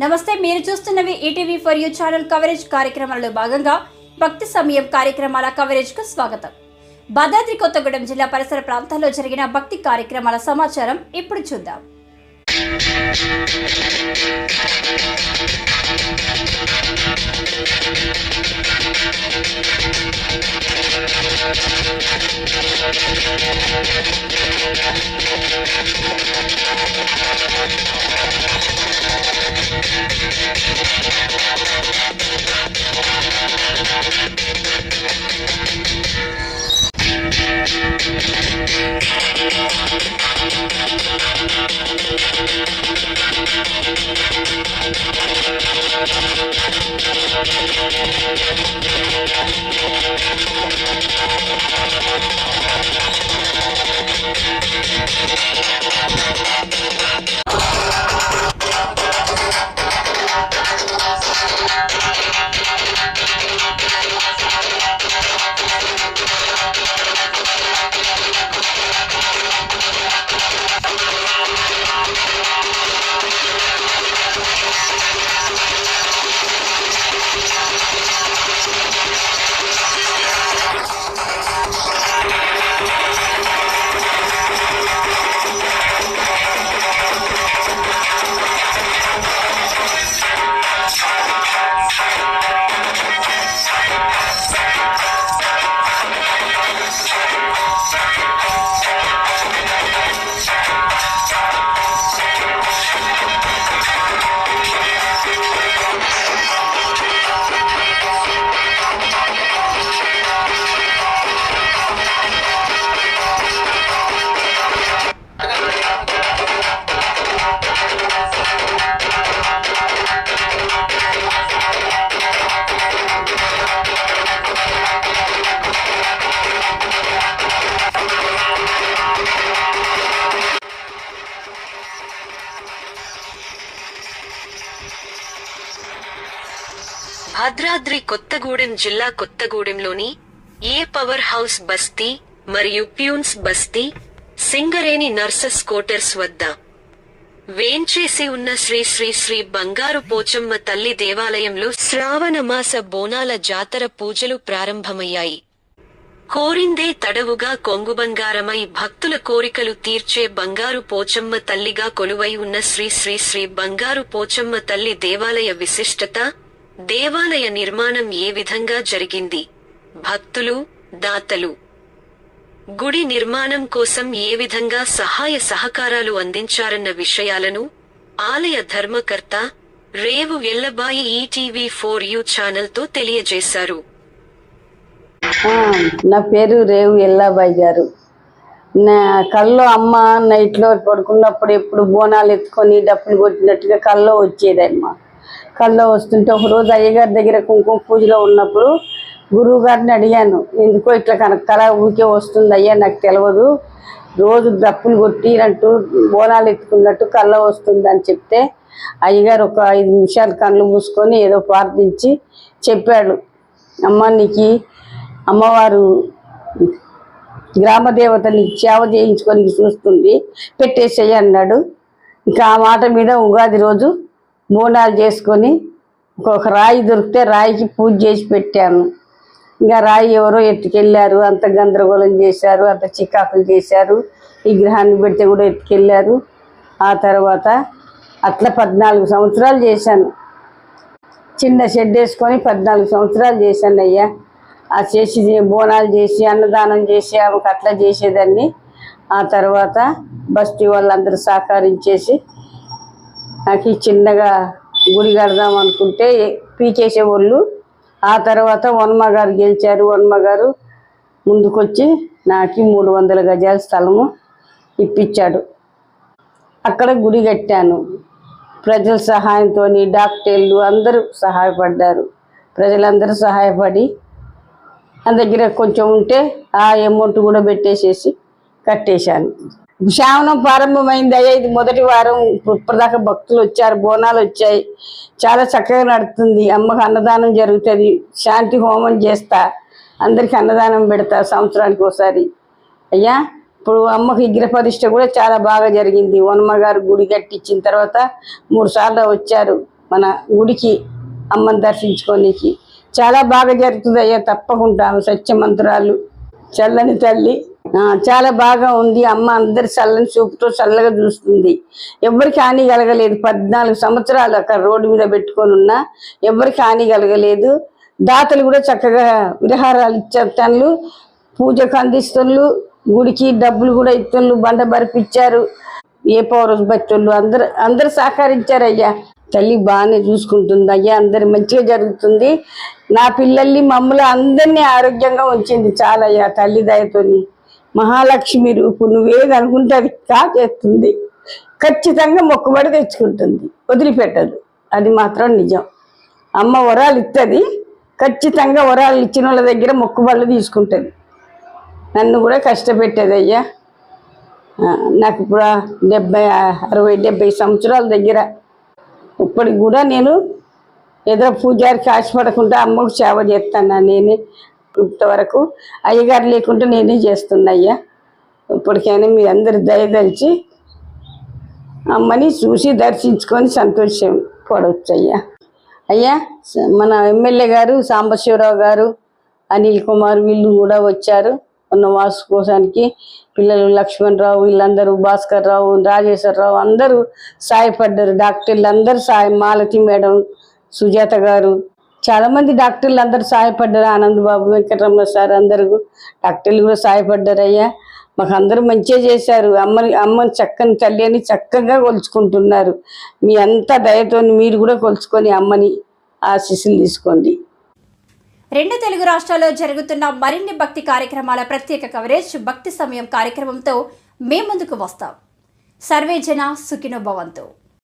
నమస్తే, మీరు చూస్తున్నవి ETV for you channel coverage కార్యక్రమాలలో భాగంగా భక్తి సమయం కార్యక్రమాల కవరేజ్ కు స్వాగతం. భద్రాద్రి కొత్తగూడెం జిల్లా పరిసర ప్రాంతాల్లో జరిగిన భక్తి కార్యక్రమాల సమాచారం ఇప్పుడు చూద్దాం. భద్రాద్రి కొత్తగూడెం జిల్లా కొత్తగూడెంలోని ఏ పవర్ హౌస్ బస్తీ మరియు ప్యూన్స్ బస్తీ, సింగరేణి నర్సెస్ క్వార్టర్స్ వద్ద వేంచేసి ఉన్న శ్రీ శ్రీ శ్రీ బంగారు పోచమ్మ తల్లి దేవాలయంలో శ్రావణ మాస బోనాల జాతర పూజలు ప్రారంభమయ్యాయి. కోరిందే తడవుగా కొంగుబంగారమై భక్తుల కోరికలు తీర్చే బంగారు పోచమ్మ తల్లిగా కొలువై ఉన్న శ్రీ శ్రీ శ్రీ బంగారు పోచమ్మ తల్లి దేవాలయ విశిష్టత, దేవాలయ నిర్మాణం ఏ విధంగా జరిగింది, భక్తులు, దాతలు గుడి నిర్మాణం కోసం ఏ విధంగా సహాయ సహకారాలు అందించారన్న విషయాలను ఆలయ ధర్మకర్త రేవు ఎల్లబాయి ఈటీవీ 4U ఛానల్తో తెలియజేశారు. నా పేరు రేవు ఎల్లాబాయి గారు. నా కల్లో అమ్మ నైట్లో పడుకున్నప్పుడు ఎప్పుడు బోనాలు ఎత్తుకొని డప్పులు కొట్టినట్టుగా కల్లో వచ్చేదమ్మా. కల్లో వస్తుంటే ఒకరోజు అయ్యగారి దగ్గర కుంకుమ పూజలో ఉన్నప్పుడు గురువు గారిని అడిగాను, ఎందుకో ఇట్లా కల ఊరికే వస్తుంది అయ్యా, నాకు తెలియదు, రోజు డప్పులు కొట్టినట్టు బోనాలు ఎత్తుకున్నట్టు కల్లో వస్తుంది అని చెప్తే అయ్యగారు ఒక 5 నిమిషాలు కళ్ళు మూసుకొని ఏదో ప్రార్థించి చెప్పాడు, అమ్మ నీకు అమ్మవారు గ్రామ దేవతని సేవ చేయించుకొని చూస్తుంది, పెట్టేసేయి అన్నాడు. ఇంకా ఆ మాట మీద ఉగాది రోజు బోనాలు చేసుకొని ఒక రాయి దొరికితే రాయికి పూజ చేసి పెట్టాను. ఇంకా రాయి ఎవరో ఎత్తుకెళ్ళారు, అంత గందరగోళం చేశారు, అంత చికాకులు చేశారు, విగ్రహాన్ని పెడితే కూడా ఎత్తుకెళ్ళారు. ఆ తర్వాత అట్లా 14 సంవత్సరాలు చేశాను. చిన్న షెడ్ వేసుకొని 14 సంవత్సరాలు చేశాను అయ్యా. ఆ చేసి బోనాలు చేసి అన్నదానం చేసి ఆమెకు అట్లా చేసేదాన్ని. ఆ తర్వాత బస్తీ వాళ్ళందరూ సహకరించేసి నాకు చిన్నగా గుడి కడదాం అనుకుంటే పీకేసేవాళ్ళు. ఆ తర్వాత వన్మ గారు గెలిచారు. వన్మ గారు ముందుకొచ్చి నాకు 300 గజాల స్థలము ఇప్పించాడు. అక్కడ గుడి కట్టాను. ప్రజల సహాయంతో డాక్టర్లు అందరూ సహాయపడ్డారు. ప్రజలందరూ సహాయపడి నా దగ్గర కొంచెం ఉంటే ఆ అమౌంట్ కూడా పెట్టేసేసి కట్టేశాను. శ్రావణం ప్రారంభమైంది అయ్యా, ఇది మొదటి వారం. ఇప్పటిదాకా భక్తులు వచ్చారు, బోనాలు వచ్చాయి, చాలా చక్కగా నడుస్తుంది. అమ్మకు అన్నదానం జరుగుతుంది, శాంతి హోమం చేస్తా, అందరికి అన్నదానం పెడతా సంవత్సరానికి ఒకసారి. అయ్యా ఇప్పుడు అమ్మకి విగ్రహ ప్రతిష్ఠ కూడా చాలా బాగా జరిగింది. వనమ్మ గారు గుడి కట్టించిన తర్వాత 3 సార్లు వచ్చారు. మన గుడికి అమ్మని దర్శించుకోనికి. చాలా బాగా జరుగుతుంది అయ్యా, తప్పకుండా. సత్యమంతురాలు, చల్లని తల్లి, చాలా బాగా ఉంది. అమ్మ అందరి చల్లని చూపుతో చల్లగా చూస్తుంది. ఎవరికి హాని కలగలేదు. 14 సంవత్సరాలు అక్కడ రోడ్డు మీద పెట్టుకొని ఉన్నా ఎవరికి హాని కలగలేదు. దాతలు కూడా చక్కగా విహారాలు ఇచ్చేస్తాను, పూజకు అందిస్తున్నారు, గుడికి డబ్బులు కూడా ఇస్తున్నారు, బండ బరిపిచ్చారు. ఏ పౌరస్ బచ్చోళ్ళు అందరు సహకరించారు అయ్యా. తల్లి బాగానే చూసుకుంటుంది అయ్యా, అందరు మంచిగా జరుగుతుంది. నా పిల్లల్ని మమ్మల్ని అందరినీ ఆరోగ్యంగా ఉంచింది చాలా అయ్యా. తల్లి దయతోని మహాలక్ష్మి రూపు, నువ్వేది అనుకుంటే అది చేస్తుంది. ఖచ్చితంగా మొక్కుబడి తెచ్చుకుంటుంది, వదిలిపెట్టదు. అది మాత్రం నిజం. అమ్మ వరాలు ఇస్తుంది, ఖచ్చితంగా వరాలు ఇచ్చిన వాళ్ళ దగ్గర మొక్కుబళ్ళు తీసుకుంటుంది. నన్ను కూడా కష్టపెట్టేది అయ్యా. నాకు ఇప్పుడు 60-70 సంవత్సరాల దగ్గర. ఇప్పటికి కూడా నేను ఏదో పూజారికి ఆశపడకుండా అమ్మకు సేవ చేస్తాను. నేనే ఇంతవరకు అయ్యగారు లేకుంటే నేనే చేస్తున్నా అయ్యా. ఇప్పటికైనా మీ అందరు దయదలిచి అమ్మని చూసి దర్శించుకొని సంతోషం పడవచ్చు అయ్యా. అయ్యా, మన ఎమ్మెల్యే గారు సాంబశివరావు గారు, అనిల్ కుమార్ వీళ్ళు కూడా వచ్చారు ఉన్న వాసు కోసానికి. పిల్లలు లక్ష్మణరావు వీళ్ళందరూ, భాస్కర్ రావు, రాజేశ్వరరావు అందరూ సాయపడ్డారు. డాక్టర్లు అందరూ మాలతి మేడం, సుజాత గారు, చాలామంది డాక్టర్లు అందరూ సహాయపడ్డారు. ఆనంద్ బాబు, వెంకటరమణ సార్ అందరూ డాక్టర్లు కూడా సహాయపడ్డారు అయ్యా. మాకు అందరూ మంచిగా చేశారు. అమ్మని చక్కని తల్లి అని చక్కగా కొలుచుకుంటున్నారు. మీ అంతా దయతో మీరు కూడా కొలుచుకొని అమ్మని ఆశీస్సులు తీసుకోండి. 2 తెలుగు రాష్ట్రాల్లో జరుగుతున్న మరిన్ని భక్తి కార్యక్రమాల ప్రత్యేక కవరేజ్ భక్తి సమయం కార్యక్రమంతో మేము ముందుకు వస్తాం. సర్వే జన సుఖినో భవంతు.